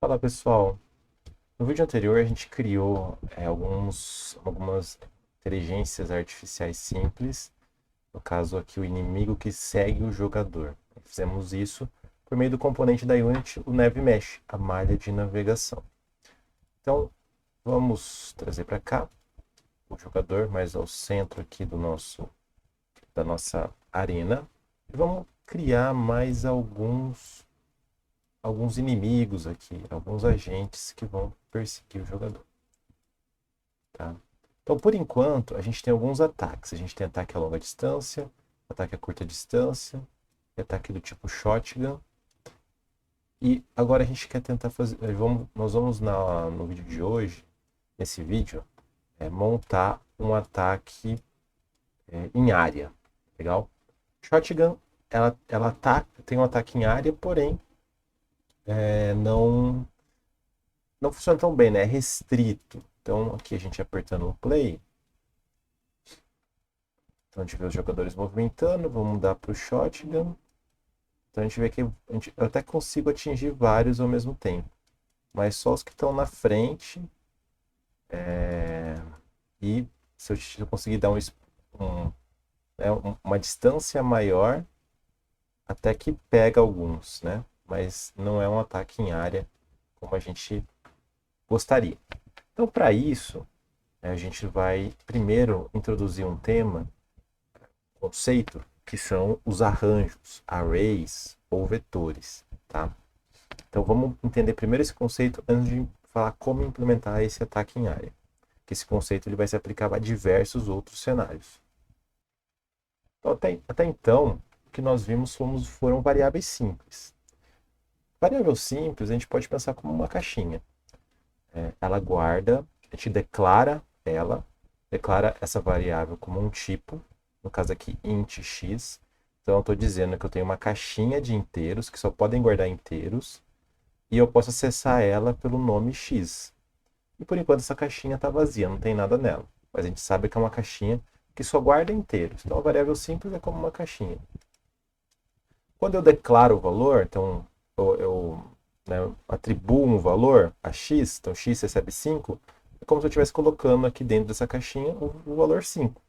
Fala pessoal, no vídeo anterior a gente criou algumas inteligências artificiais simples, no caso aqui o inimigo que segue o jogador. Fizemos isso por meio do componente da Unity, o NavMesh, a malha de navegação. Então vamos trazer para cá o jogador mais ao centro aqui da nossa arena e vamos criar mais alguns inimigos aqui, alguns agentes que vão perseguir o jogador. Tá? Então, por enquanto, a gente tem alguns ataques. A gente tem ataque a longa distância, ataque a curta distância, ataque do tipo shotgun. E agora a gente quer tentar fazer. Nós vamos no vídeo de hoje, nesse vídeo, montar um ataque em área. Legal? Shotgun, tem um ataque em área, porém não funciona tão bem, né? É restrito. Então, aqui a gente apertando o play. Então, a gente vê os jogadores movimentando. Vamos mudar para o shotgun. Então, a gente vê que eu até consigo atingir vários ao mesmo tempo. Mas só os que estão na frente. E se eu conseguir dar uma distância maior, até que pega alguns, né? Mas não é um ataque em área como a gente gostaria. Então, para isso, a gente vai primeiro introduzir um conceito, que são os arranjos, arrays ou vetores, tá? Então vamos entender primeiro esse conceito antes de falar como implementar esse ataque em área. Que esse conceito ele vai se aplicar a diversos outros cenários. Então, até então, o que nós vimos foram variáveis simples. Variável simples a gente pode pensar como uma caixinha. Ela guarda, a gente declara essa variável como um tipo, no caso aqui int x. Então eu estou dizendo que eu tenho uma caixinha de inteiros que só podem guardar inteiros e eu posso acessar ela pelo nome x. E por enquanto essa caixinha está vazia, não tem nada nela. Mas a gente sabe que é uma caixinha que só guarda inteiros. Então a variável simples é como uma caixinha. Quando eu declaro o valor, então eu atribuo um valor a x, então x recebe 5, é como se eu estivesse colocando aqui dentro dessa caixinha o valor 5.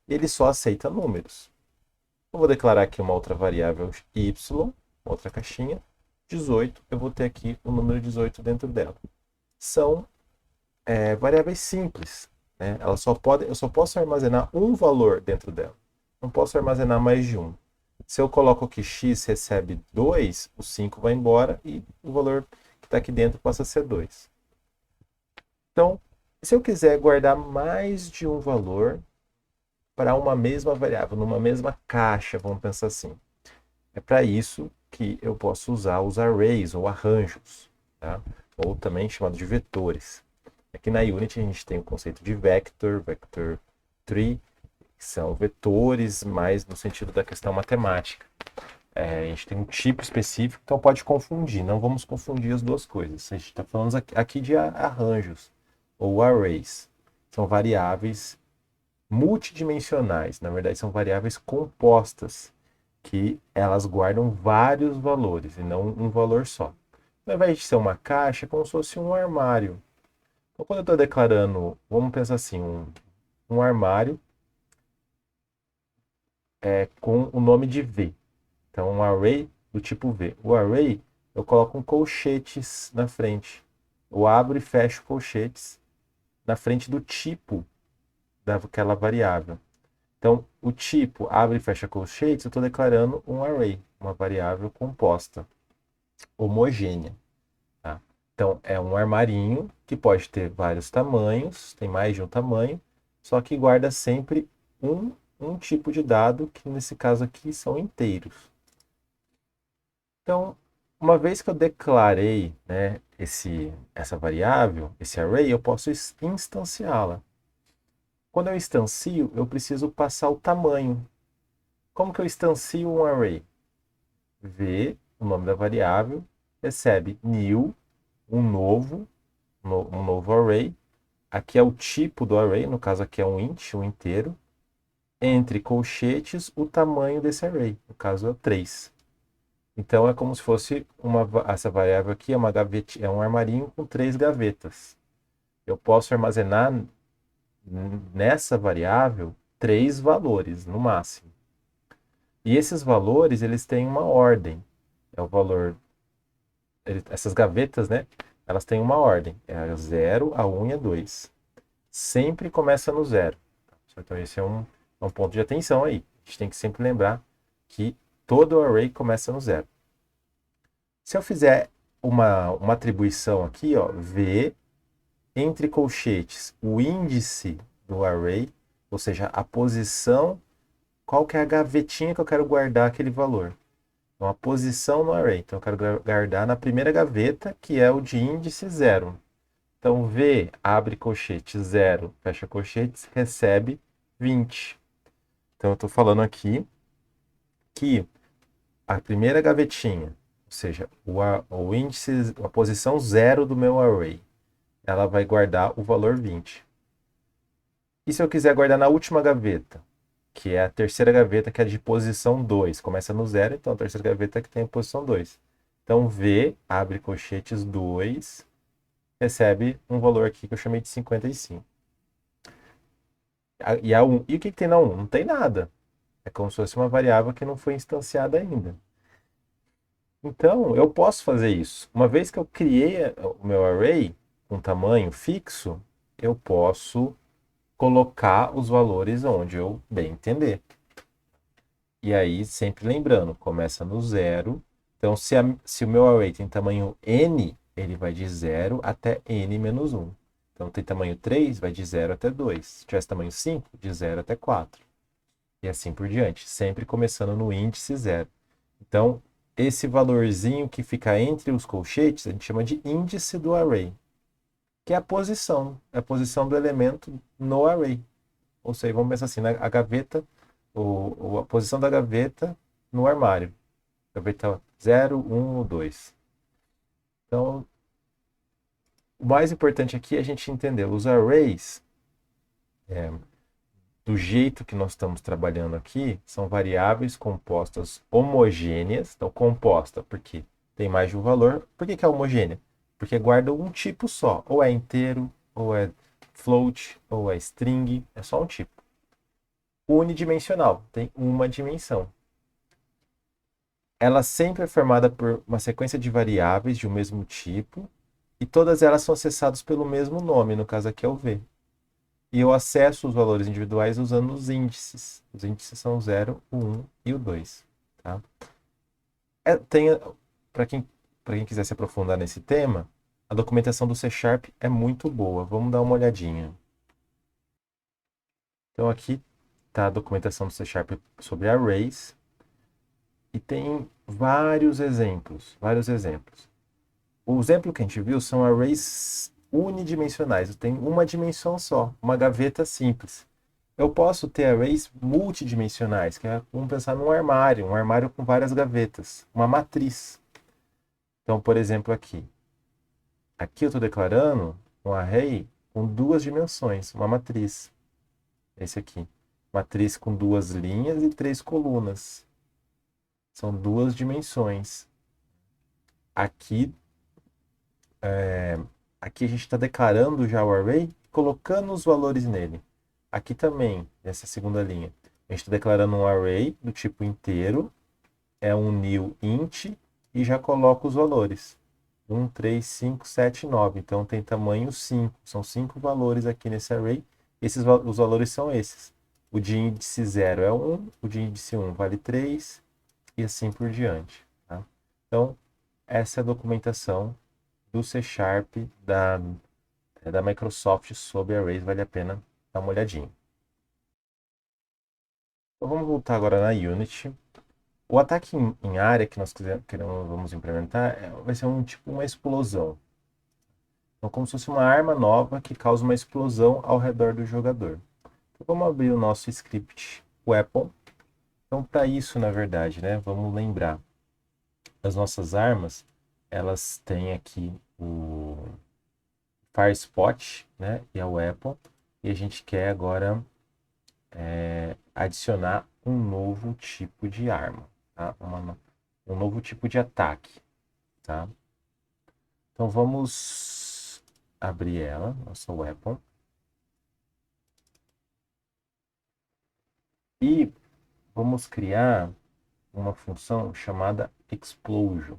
Ele só aceita números. Eu vou declarar aqui uma outra variável y, outra caixinha, 18, eu vou ter aqui o número 18 dentro dela. São variáveis simples. Né? Eu só posso armazenar um valor dentro dela. Não posso armazenar mais de um. Se eu coloco que x recebe 2, o 5 vai embora e o valor que está aqui dentro passa a ser 2. Então, se eu quiser guardar mais de um valor para uma mesma variável, numa mesma caixa, vamos pensar assim. É para isso que eu posso usar os arrays ou arranjos, tá? Ou também chamado de vetores. Aqui na Unity a gente tem o conceito de vector, vector tree, que são vetores, mais no sentido da questão matemática. A gente tem um tipo específico, então pode confundir. Não vamos confundir as duas coisas. A gente está falando aqui de arranjos ou arrays. São variáveis multidimensionais. Na verdade, são variáveis compostas, que elas guardam vários valores e não um valor só. Ao invés de ser uma caixa, é como se fosse um armário. Então, quando eu estou declarando, vamos pensar assim, um armário com o nome de V. Então, um array do tipo V. O array, eu coloco um colchetes na frente. Eu abro e fecho colchetes na frente do tipo daquela variável. Então, o tipo abre e fecha colchetes, eu estou declarando um array, uma variável composta, homogênea. Tá? Então, é um armarinho que pode ter vários tamanhos, tem mais de um tamanho, só que guarda sempre um tipo de dado, que nesse caso aqui são inteiros. Então, uma vez que eu declarei, né, essa variável, esse array, eu posso instanciá-la. Quando eu instancio, eu preciso passar o tamanho. Como que eu instancio um array? V, o nome da variável, recebe new, um novo array. Aqui é o tipo do array, no caso aqui é um int, um inteiro. Entre colchetes, o tamanho desse array, no caso é 3. Então é como se fosse essa variável aqui é uma gaveta, é um armarinho com 3 gavetas. Eu posso armazenar nessa variável 3 valores no máximo. E esses valores, eles têm uma ordem. É o valor, essas gavetas, né? Elas têm uma ordem. É a 0, a 1 e a 2. Sempre começa no 0. Então esse é um ponto de atenção aí. A gente tem que sempre lembrar que todo array começa no 0. Se eu fizer uma atribuição aqui, ó, V entre colchetes, o índice do array, ou seja, a posição, qual que é a gavetinha que eu quero guardar aquele valor. Então, a posição no array. Então, eu quero guardar na primeira gaveta, que é o de índice 0. Então, V, abre colchete, 0, fecha colchetes, recebe 20. Então, eu estou falando aqui que a primeira gavetinha, ou seja, o índice, a posição 0 do meu array, ela vai guardar o valor 20. E se eu quiser guardar na última gaveta, que é a terceira gaveta, que é de posição 2, começa no 0, então a terceira gaveta que tem a posição 2. Então V, abre colchetes 2, recebe um valor aqui que eu chamei de 55. E a 1, e o que tem na 1? Não tem nada. É como se fosse uma variável que não foi instanciada ainda. Então, eu posso fazer isso. Uma vez que eu criei o meu array com tamanho fixo, eu posso colocar os valores onde eu bem entender. E aí, sempre lembrando, começa no 0. Então, se o meu array tem tamanho n, ele vai de 0 até n menos 1. Então, tem tamanho 3, vai de 0 até 2. Se tivesse tamanho 5, de 0 até 4. E assim por diante, sempre começando no índice 0. Então, esse valorzinho que fica entre os colchetes, a gente chama de índice do array, que é a posição do elemento no array. Ou seja, vamos pensar assim, a gaveta, a posição da gaveta no armário. Gaveta 0, 1 ou 2. Então, o mais importante aqui é a gente entender os arrays, do jeito que nós estamos trabalhando aqui, são variáveis compostas homogêneas. Então, composta porque tem mais de um valor. Por que é homogênea? Porque guarda um tipo só. Ou é inteiro, ou é float, ou é string. É só um tipo. Unidimensional, tem uma dimensão. Ela sempre é formada por uma sequência de variáveis de um mesmo tipo, e todas elas são acessadas pelo mesmo nome, no caso aqui é o V. E eu acesso os valores individuais usando os índices. Os índices são o 0, o 1 e o 2. Tá? Para quem quiser se aprofundar nesse tema, a documentação do C Sharp é muito boa. Vamos dar uma olhadinha. Então aqui está a documentação do C Sharp sobre arrays. E tem vários exemplos, vários exemplos. O exemplo que a gente viu são arrays unidimensionais. Tem uma dimensão só, uma gaveta simples. Eu posso ter arrays multidimensionais, que é, vamos pensar num armário, um armário com várias gavetas, uma matriz. Então, por exemplo, aqui eu estou declarando um array com 2 dimensões, uma matriz. Esse aqui, matriz com 2 linhas e 3 colunas. São 2 dimensões. Aqui Aqui a gente está declarando já o array, colocando os valores nele. Aqui também, nessa segunda linha, a gente está declarando um array do tipo inteiro, é um new int, e já coloca os valores. 1, 3, 5, 7, 9. Então tem tamanho 5. São 5 valores aqui nesse array. Os valores são esses. O de índice 0 é 1, o de índice 1 vale 3, e assim por diante. Tá? Então, essa é a documentação do C Sharp da Microsoft sobre arrays, vale a pena dar uma olhadinha. Então vamos voltar agora na Unity. O ataque em área que nós vamos implementar vai ser uma explosão. Então, como se fosse uma arma nova que causa uma explosão ao redor do jogador. Então, vamos abrir o nosso script weapon. Então, para isso, na verdade, né, vamos lembrar. As nossas armas, elas têm aqui o Firespot, né, e a weapon. E a gente quer agora adicionar um novo tipo de arma. Tá? um novo tipo de ataque, tá? Então vamos abrir ela, nossa weapon. E vamos criar uma função chamada explosion.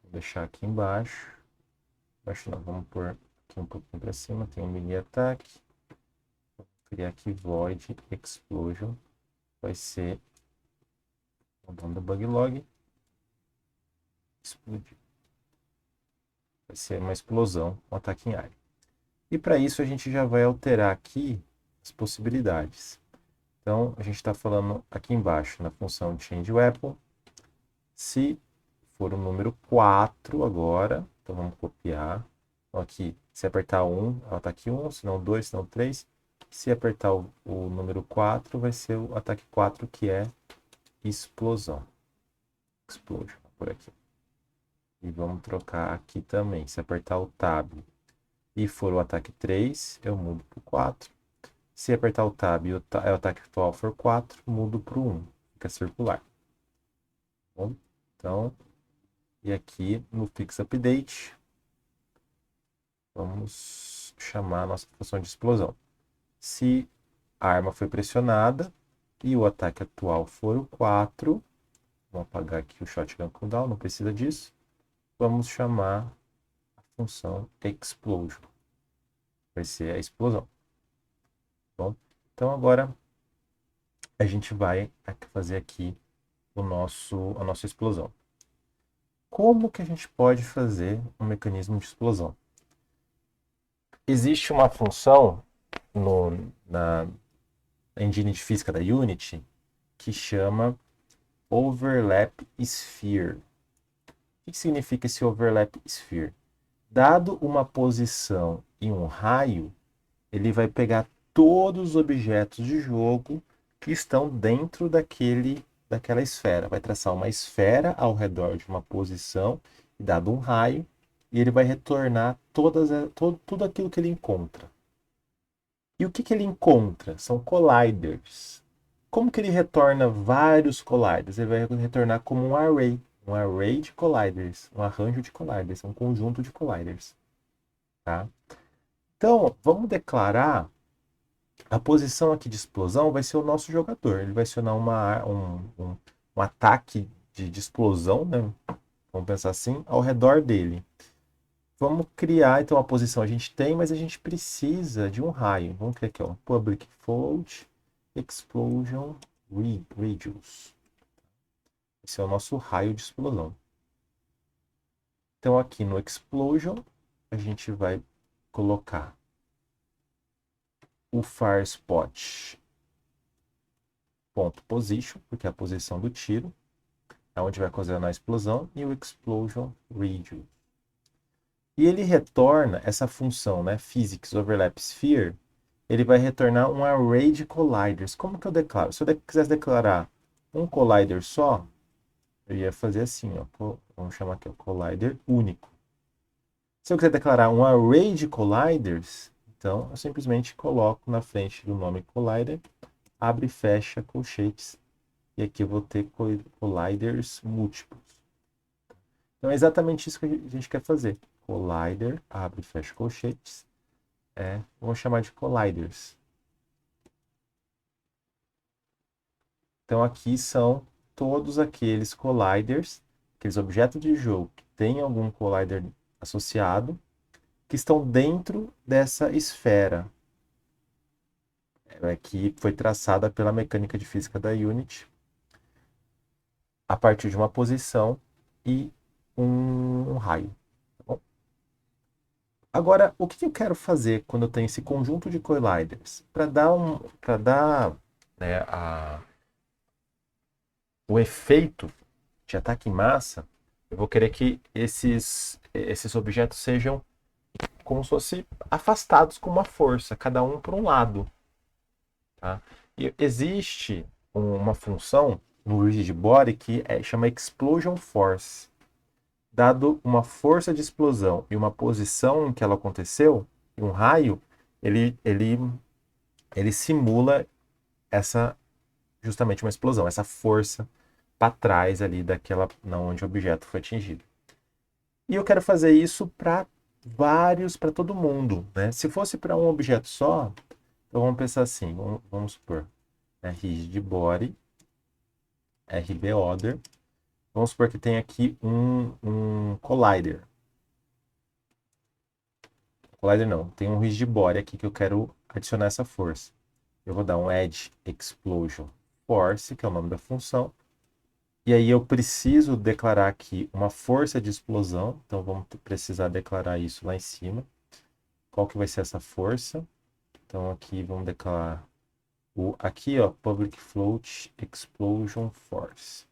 Vou deixar aqui embaixo. Embaixo não, vamos pôr aqui um pouquinho para cima. Tem um mini ataque. Vou criar aqui void explosion. Vai ser o nome do bug log. Explodir. Vai ser uma explosão, um ataque em área. E para isso a gente já vai alterar aqui as possibilidades. Então a gente está falando aqui embaixo na função change weapon. Se for o número 4 agora, então vamos copiar. Então, aqui, se apertar 1, é o ataque 1, se não 2, se não 3. Se apertar o número 4, vai ser o ataque 4, que é explosão. Explosion, por aqui. E vamos trocar aqui também. Se apertar o Tab e for o ataque 3, eu mudo para o 4. Se apertar o Tab e o ataque atual for 4, mudo para o 1. Fica circular. Bom, então, e aqui no Fix Update, vamos chamar a nossa função de explosão. Se a arma foi pressionada e o ataque atual for o 4, vamos apagar aqui o Shotgun Cooldown, não precisa disso. Vamos chamar a função Explosion. Vai ser a explosão. Bom, então agora a gente vai fazer aqui a nossa explosão. Como que a gente pode fazer um mecanismo de explosão? Existe uma função na engine de física da Unity que chama Overlap Sphere. O que significa esse Overlap Sphere? Dado uma posição e um raio, ele vai pegar todos os objetos de jogo que estão dentro daquela esfera. Vai traçar uma esfera ao redor de uma posição, e dado um raio, e ele vai retornar tudo aquilo que ele encontra. E o que ele encontra? São colliders. Como que ele retorna vários colliders? Ele vai retornar como um array de colliders, um arranjo de colliders, um conjunto de colliders. Tá? Então, vamos declarar a posição aqui de explosão vai ser o nosso jogador. Ele vai acionar um ataque de explosão, né? Vamos pensar assim, ao redor dele. Vamos criar, então, a posição a gente tem, mas a gente precisa de um raio. Vamos criar aqui, ó, public float explosion radius. Esse é o nosso raio de explosão. Então, aqui no explosion, a gente vai colocar o firespot ponto position, porque é a posição do tiro, é onde vai ocasionar a explosão, e o explosion radius. E ele retorna essa função, né, physics overlap sphere, ele vai retornar um array de colliders. Como que eu declaro? Se eu quisesse declarar um collider só, eu ia fazer assim, ó, vamos chamar aqui o collider único. Se eu quiser declarar um array de colliders, então eu simplesmente coloco na frente do nome collider, abre e fecha colchetes, e aqui eu vou ter colliders múltiplos. Então é exatamente isso que a gente quer fazer. Collider, abre e fecha colchetes, vamos chamar de colliders. Então aqui são todos aqueles colliders, aqueles objetos de jogo que tem algum collider associado, que estão dentro dessa esfera, que foi traçada pela mecânica de física da Unity, a partir de uma posição e um raio. Tá bom? Agora, o que eu quero fazer quando eu tenho esse conjunto de colliders? Para dar né, o efeito de ataque em massa, eu vou querer que esses objetos sejam como se fossem afastados com uma força, cada um por um lado. Tá? E existe uma função no Rigid Body que chama Explosion Force. Dado uma força de explosão e uma posição em que ela aconteceu, e um raio, ele simula justamente uma explosão, essa força para trás ali daquela, na onde o objeto foi atingido. E eu quero fazer isso para vários, para todo mundo, né? Se fosse para um objeto só, então vamos pensar assim, vamos supor, rigid body, RB order, vamos supor que tem aqui um collider. Collider não, tem um rigid body aqui que eu quero adicionar essa força. Eu vou dar um add explosion force, que é o nome da função. E aí eu preciso declarar aqui uma força de explosão. Então vamos precisar declarar isso lá em cima. Qual que vai ser essa força? Então aqui vamos declarar aqui, ó, public float explosion force.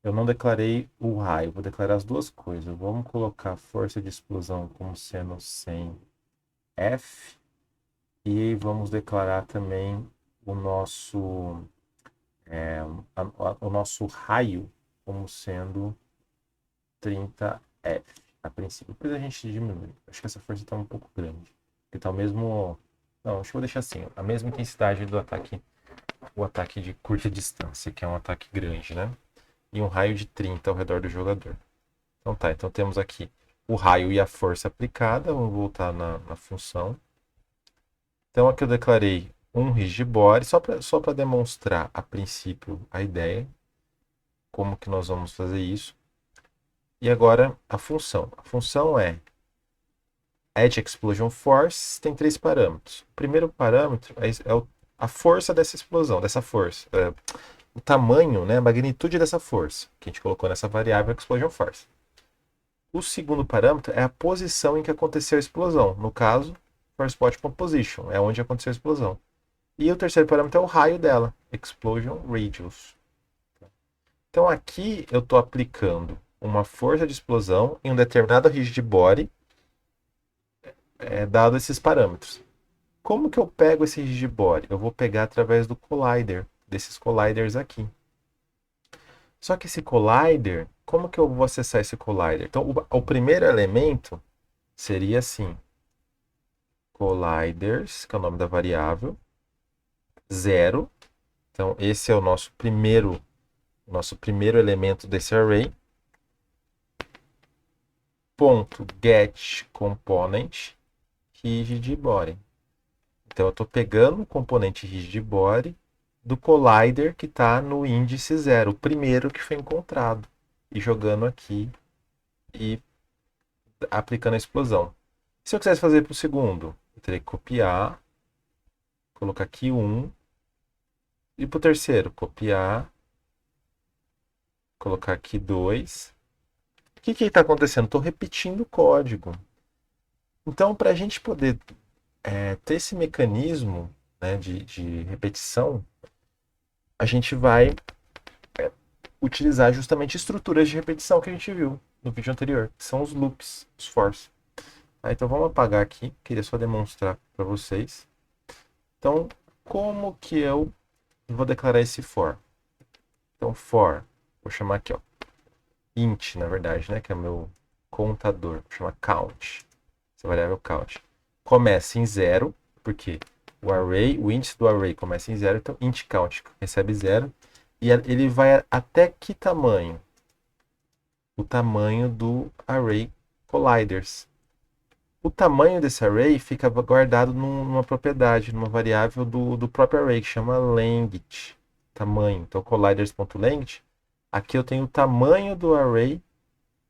Eu não declarei o raio, vou declarar as duas coisas. Vamos colocar força de explosão como sendo sem F. E vamos declarar também o nosso, o nosso raio como sendo 30F a princípio. Depois a gente diminui. Acho que essa força está um pouco grande. Que está o mesmo. Não, acho que eu vou deixar assim. A mesma intensidade do ataque. O ataque de curta distância, que é um ataque grande, né? E um raio de 30 ao redor do jogador. Então tá, então temos aqui o raio e a força aplicada. Vamos voltar na função. Então aqui eu declarei um rigid body, só para demonstrar a princípio a ideia, como que nós vamos fazer isso. E agora a função. A função é add explosion force, tem 3 parâmetros. O primeiro parâmetro é a força dessa explosão, dessa força. O tamanho, né, a magnitude dessa força, que a gente colocou nessa variável explosion force. O segundo parâmetro é a posição em que aconteceu a explosão. No caso, first spot position, é onde aconteceu a explosão. E o terceiro parâmetro é o raio dela, explosion radius. Então aqui eu estou aplicando uma força de explosão em um determinado rigid body, dado esses parâmetros. Como que eu pego esse rigid body? Eu vou pegar através do collider, desses colliders aqui. Só que esse collider, como que eu vou acessar esse collider? Então o primeiro elemento seria assim, colliders, que é o nome da variável, 0. Então esse é o nosso primeiro elemento desse array. Ponto get component rigid body. Então eu estou pegando o componente rigid body do collider que está no índice 0, o primeiro que foi encontrado, e jogando aqui e aplicando a explosão. Se eu quisesse fazer para o segundo, eu teria que copiar, colocar aqui 1, e para o terceiro, copiar, colocar aqui 2. O que está acontecendo? Estou repetindo o código. Então, para a gente poder ter esse mecanismo, né, de repetição, a gente vai utilizar justamente estruturas de repetição que a gente viu no vídeo anterior, que são os loops, os fors. Então vamos apagar aqui, queria só demonstrar para vocês. Então, como que eu vou declarar esse for? Então, for, vou chamar aqui, ó, int, na verdade, né, que é o meu contador, vou chamar count, essa variável count. Começa em 0, porque o índice do array começa em 0, então int count recebe 0, e ele vai até que tamanho? O tamanho do array colliders. O tamanho desse array fica guardado numa propriedade, numa variável do próprio array, que chama length, tamanho. Então, colliders.length, aqui eu tenho o tamanho do array,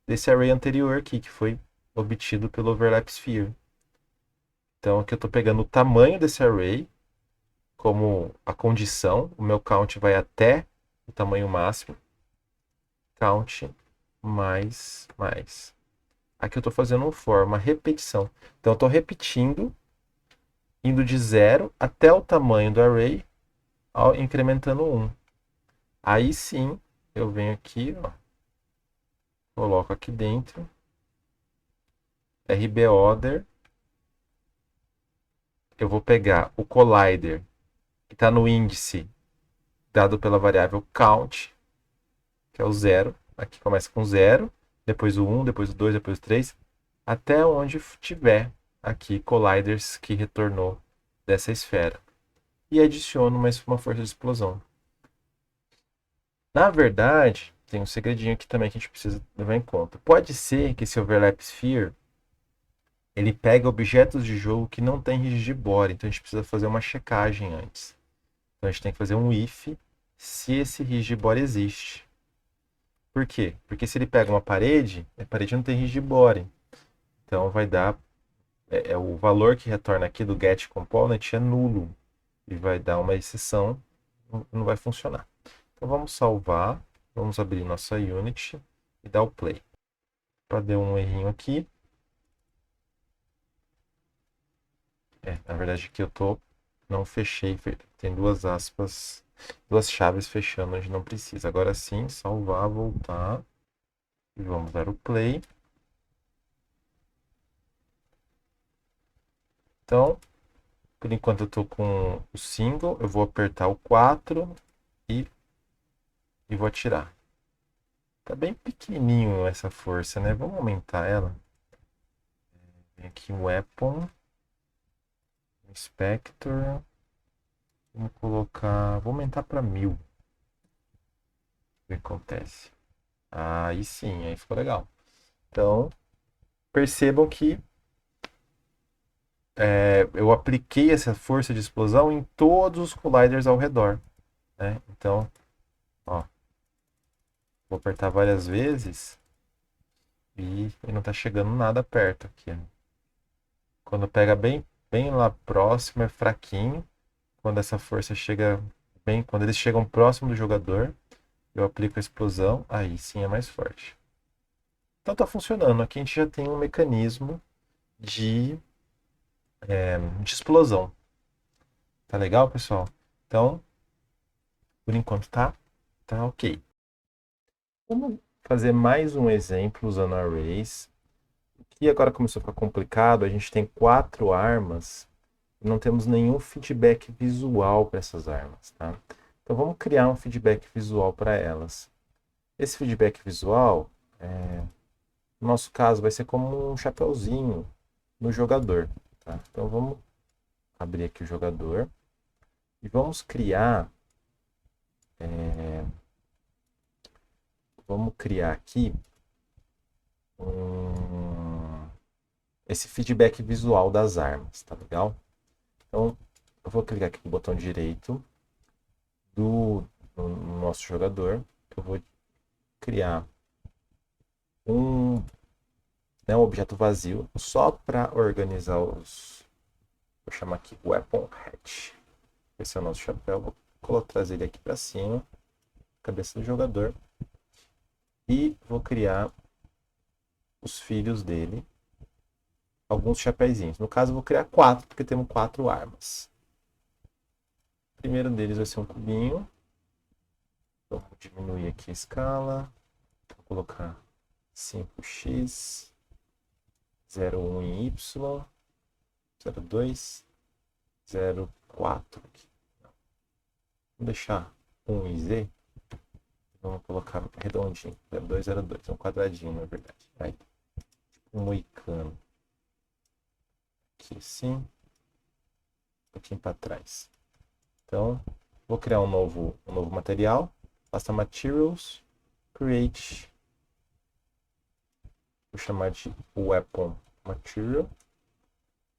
desse array anterior aqui, que foi obtido pelo overlap sphere. Então, aqui eu estou pegando o tamanho desse array como a condição. O meu count vai até o tamanho máximo. Count mais. Aqui eu estou fazendo um for, uma repetição. Então, eu estou repetindo, indo de 0 até o tamanho do array, incrementando 1. Aí sim, eu venho aqui, ó, coloco aqui dentro, RBOrder, eu vou pegar o collider que está no índice dado pela variável count, que é o 0. Aqui começa com 0, depois o 1, depois o 2, depois o 3, até onde tiver aqui colliders que retornou dessa esfera. E adiciono uma força de explosão. Na verdade, tem um segredinho aqui também que a gente precisa levar em conta. Pode ser que esse overlap sphere ele pega objetos de jogo que não tem rigid body, então a gente precisa fazer uma checagem antes. Então a gente tem que fazer um if se esse rigid body existe. Por quê? Porque se ele pega uma parede, a parede não tem rigid body. Então vai dar o valor que retorna aqui do get component é nulo e vai dar uma exceção, não vai funcionar. Então vamos salvar, vamos abrir nossa Unity e dar o play. Deu um errinho aqui. Na verdade aqui eu não fechei, tem duas aspas, duas chaves fechando onde não precisa. Agora sim, salvar, voltar e vamos dar o play. Então, por enquanto eu estou com o single, eu vou apertar o 4 e, e vou atirar. Tá bem pequenininho essa força, né? Vamos aumentar ela. Vem aqui o Weapon, Inspector. Vamos colocar. Vou aumentar para 1000. O que acontece? Aí sim, aí ficou legal. Então, percebam que eu apliquei essa força de explosão em todos os colliders ao redor. Né? Então, ó, vou apertar várias vezes e não está chegando nada perto aqui. Né? Quando pega bem lá próximo, é fraquinho. Quando essa força chega quando eles chegam próximo do jogador, eu aplico a explosão, aí sim é mais forte. Então tá funcionando. Aqui a gente já tem um mecanismo de, de explosão. Tá legal, pessoal? Então, por enquanto tá ok. Vamos fazer mais um exemplo usando arrays. E agora começou a ficar complicado. A gente tem 4 armas e não temos nenhum feedback visual para essas armas, tá? Então vamos criar um feedback visual para elas. Esse feedback visual, no nosso caso, vai ser como um chapeuzinho no jogador, tá? Então vamos abrir aqui o jogador e vamos criar aqui esse feedback visual das armas, tá legal? Então eu vou clicar aqui no botão direito no nosso jogador, eu vou criar um objeto vazio só para organizar os. Vou chamar aqui Weapon Hatch. Esse é o nosso chapéu. Vou trazer ele aqui para cima, cabeça do jogador. E vou criar os filhos dele, alguns chapéuzinhos. No caso, eu vou criar 4, porque temos 4 armas. O primeiro deles vai ser um cubinho. Então, vou diminuir aqui a escala. Vou colocar 5x, 0,1 em y, 0,2, 0,4 aqui. Vou deixar 1 em z. Vamos colocar redondinho. 0,2, 0,2. É um quadradinho, na verdade. Aí, um moicano. Aqui assim. Um pouquinho para trás. Então, vou criar um novo material. Basta Materials, Create. Vou chamar de Weapon Material.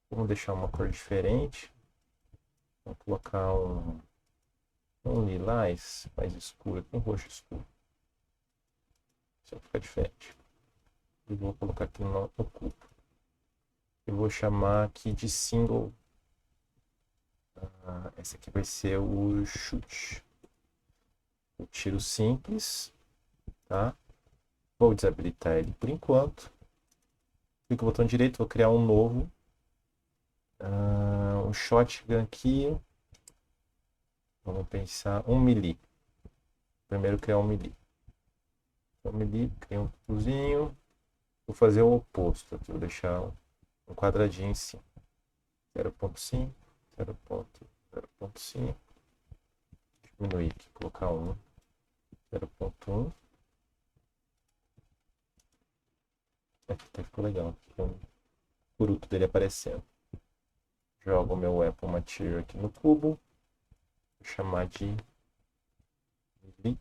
Vamos deixar uma cor diferente. Vou colocar um lilás mais escuro, um roxo escuro. Isso vai ficar diferente. E vou colocar aqui no cubo. Eu vou chamar aqui de single. Esse aqui vai ser o chute. O tiro simples, tá? Vou desabilitar ele por enquanto. Clico no botão direito, vou criar um novo. Um shotgun aqui. Vamos pensar 1 melee. Primeiro criar 1 melee. 1 melee, criar um cubozinho. Vou fazer o oposto aqui, vou deixar um quadradinho em cima. 0.5, 0.5. Diminuir aqui, colocar 1. 0.1. Aqui ficou legal. Tem um curuto dele aparecendo. Jogo o meu Weapon Material aqui no cubo. Vou chamar de melee.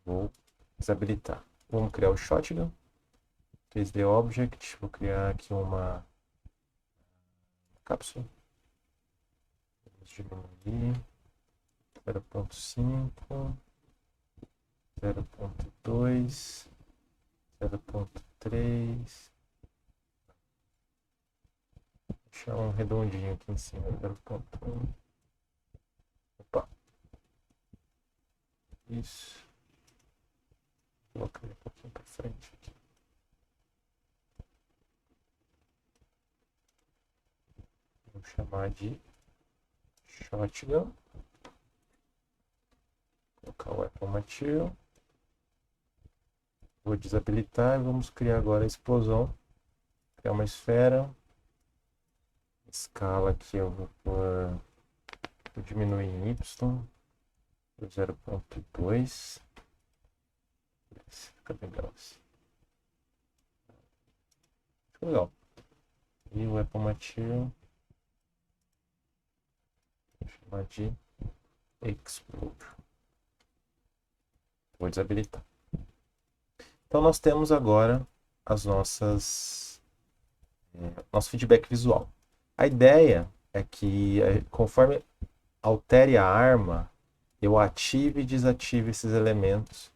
Vou desabilitar. Vamos criar o Shotgun. 3D Object. Vou criar aqui uma cápsula. Vamos diminuir. 0.5. 0.2. 0.3. Deixar um redondinho aqui em cima. 0.1. Opa. Isso. Vou colocar um pouquinho para frente aqui. Vou chamar de Shotgun. Colocar o Weapon Material. Vou desabilitar e vamos criar agora a explosão. Criar uma esfera. Escala aqui eu vou diminuir em Y. 0.2. Fica legal assim. Fica legal. E o Weapon Material. Vou chamar de Explode. Vou desabilitar. Então nós temos agora as nosso feedback visual. A ideia é que conforme altere a arma, eu ative e desative esses elementos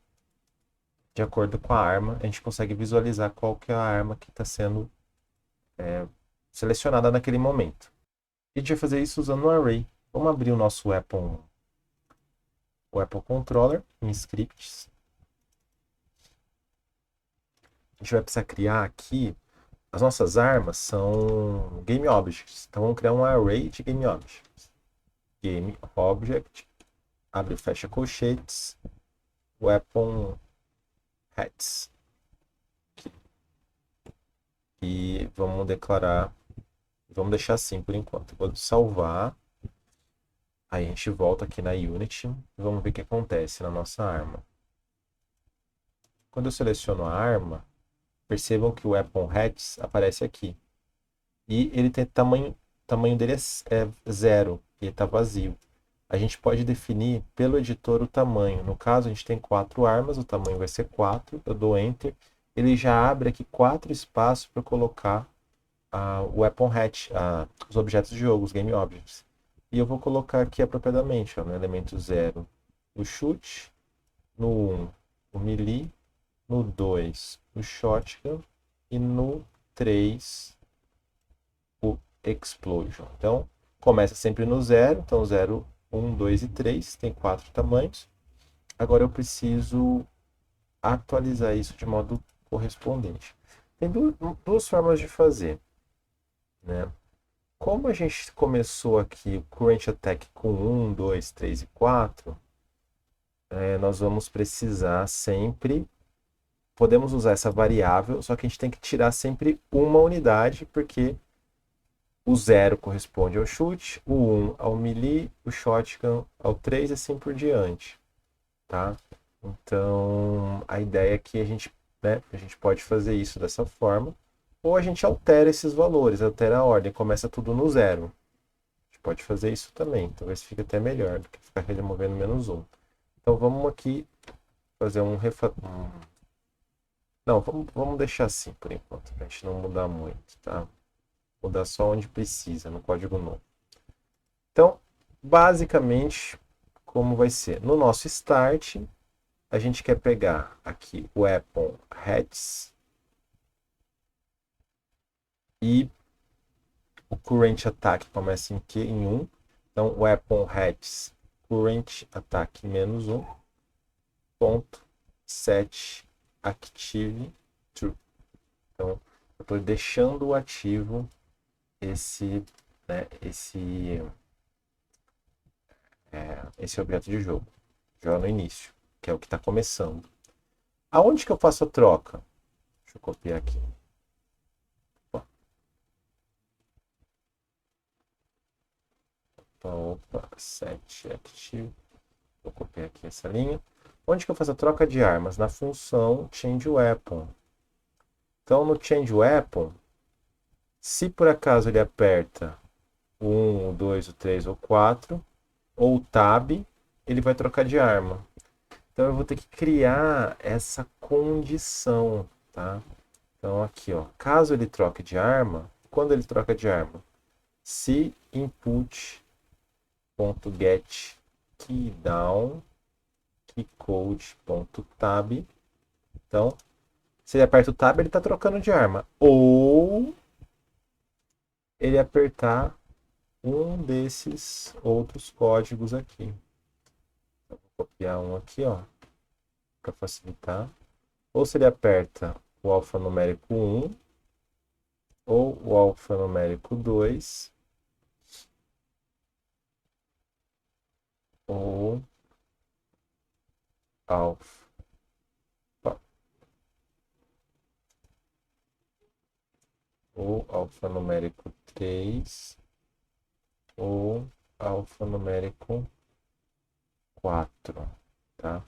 de acordo com a arma. A gente consegue visualizar qual que é a arma que está sendo selecionada naquele momento. E a gente vai fazer isso usando um array. Vamos abrir o nosso Weapon Controller em scripts. A gente vai precisar criar aqui, as nossas armas são Game Objects. Então vamos criar um array de Game Objects. Game Object, abre e fecha colchetes, Weapon Heads. E vamos declarar, vamos deixar assim por enquanto. Vou salvar. Aí a gente volta aqui na Unity e vamos ver o que acontece na nossa arma. Quando eu seleciono a arma, percebam que o Weapon Heads aparece aqui. E ele tem tamanho dele é 0, e ele está vazio. A gente pode definir pelo editor o tamanho. No caso, a gente tem 4 armas, o tamanho vai ser 4. Eu dou Enter. Ele já abre aqui 4 espaços para colocar o Weapon Hatch, os objetos de jogo, os Game Objects. E eu vou colocar aqui apropriadamente, no elemento 0, o chute, no 1, o melee, no 2, o shotgun e no 3, o explosion. Então, começa sempre no 0, então 0, 1, 2 e 3, tem 4 tamanhos. Agora eu preciso atualizar isso de modo correspondente. Tem duas formas de fazer, né? Como a gente começou aqui o Current Attack com 1, 2, 3 e 4, nós vamos precisar sempre... Podemos usar essa variável, só que a gente tem que tirar sempre uma unidade, porque o 0 corresponde ao chute, o 1 ao melee, o shotgun ao 3 e assim por diante. Tá? Então, a ideia é que a gente pode fazer isso dessa forma, ou a gente altera esses valores, altera a ordem, começa tudo no 0. A gente pode fazer isso também, talvez fique até melhor do que ficar removendo -1. Então, vamos aqui fazer Não, vamos deixar assim por enquanto, para a gente não mudar muito, tá? Mudar só onde precisa, no código novo. Então, basicamente, como vai ser? No nosso start, a gente quer pegar aqui o Weapon Heads e o Current Attack começa em Q em 1. Então, Weapon Heads Current Attack -1, ponto, set active true. Então, eu estou deixando ativo esse objeto de jogo, já no início, que é o que está começando. Aonde que eu faço a troca? Deixa eu copiar aqui. Opa, set active. Vou copiar aqui essa linha. Onde que eu faço a troca de armas? Na função change weapon. Então, no change weapon, se por acaso ele aperta o 1, o 2, o 3 ou 4, ou o tab, ele vai trocar de arma. Então eu vou ter que criar essa condição, tá? Então aqui, ó, caso ele troque de arma, quando ele troca de arma, se input.get keydown keycode.tab, então se ele aperta o tab, ele está trocando de arma. Ou ele apertar um desses outros códigos aqui. Eu vou copiar um aqui, ó, para facilitar. Ou se ele aperta o alfanumérico 1 ou o alfanumérico 2 ou alfa ou alfanumérico 3 ou alfanumérico 4, tá?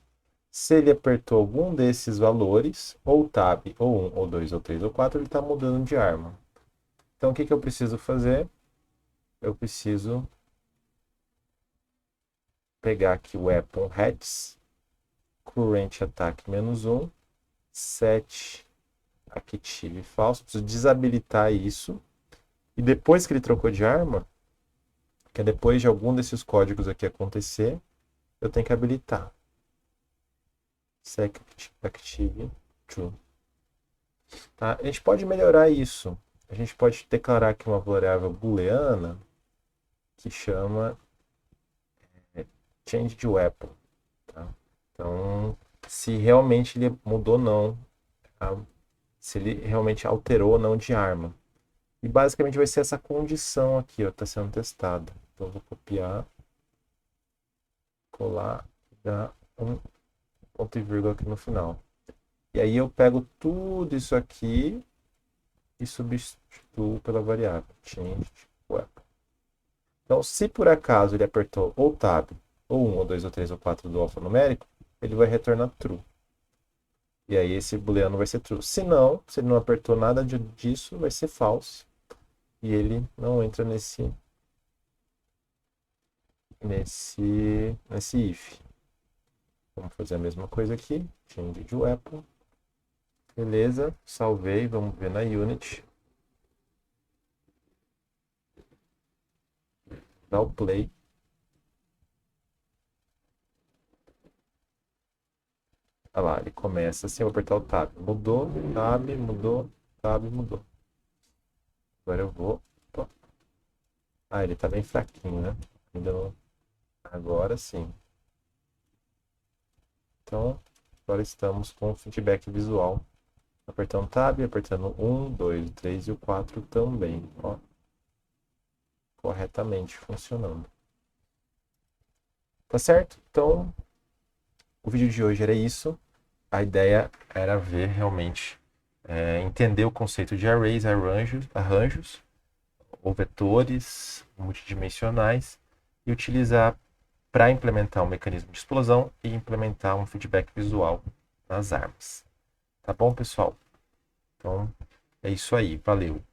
Se ele apertou algum desses valores, ou tab, ou 1, ou 2, ou 3, ou 4, ele está mudando de arma. Então, o que eu preciso fazer? Eu preciso pegar aqui o weapon heads, current attack -1, set active false, preciso desabilitar isso. E depois que ele trocou de arma, que é depois de algum desses códigos aqui acontecer, eu tenho que habilitar. Set active true. Tá? A gente pode melhorar isso. A gente pode declarar aqui uma variável booleana que chama change de weapon. Tá? Então, se realmente ele mudou ou não, tá? Se ele realmente alterou ou não de arma. E basicamente vai ser essa condição aqui, ó, está sendo testada. Então, eu vou copiar, colar e dar um ponto e vírgula aqui no final. E aí eu pego tudo isso aqui e substituo pela variável change weapon. Então, se por acaso ele apertou ou tab, ou 1, ou 2, ou 3, ou 4 do alfanumérico, ele vai retornar true. E aí esse booleano vai ser true. Se não, se ele não apertou nada disso, vai ser false. E ele não entra nesse if. Vamos fazer a mesma coisa aqui. Change de weapon. Beleza, salvei. Vamos ver na Unity. Dá o play. Olha lá, ele começa assim, eu vou apertar o tab. Mudou, tab, mudou, tab, mudou. Agora eu vou... Ah, ele tá bem fraquinho, né? Ainda não... Agora sim. Então, agora estamos com o feedback visual. Apertando tab, apertando 1, 2, 3 e o 4 também. Ó, corretamente funcionando. Tá certo? Então, o vídeo de hoje era isso. A ideia era ver realmente, entender o conceito de arrays, arranjos ou vetores multidimensionais e utilizar para implementar um mecanismo de explosão e implementar um feedback visual nas armas. Tá bom, pessoal? Então, é isso aí. Valeu!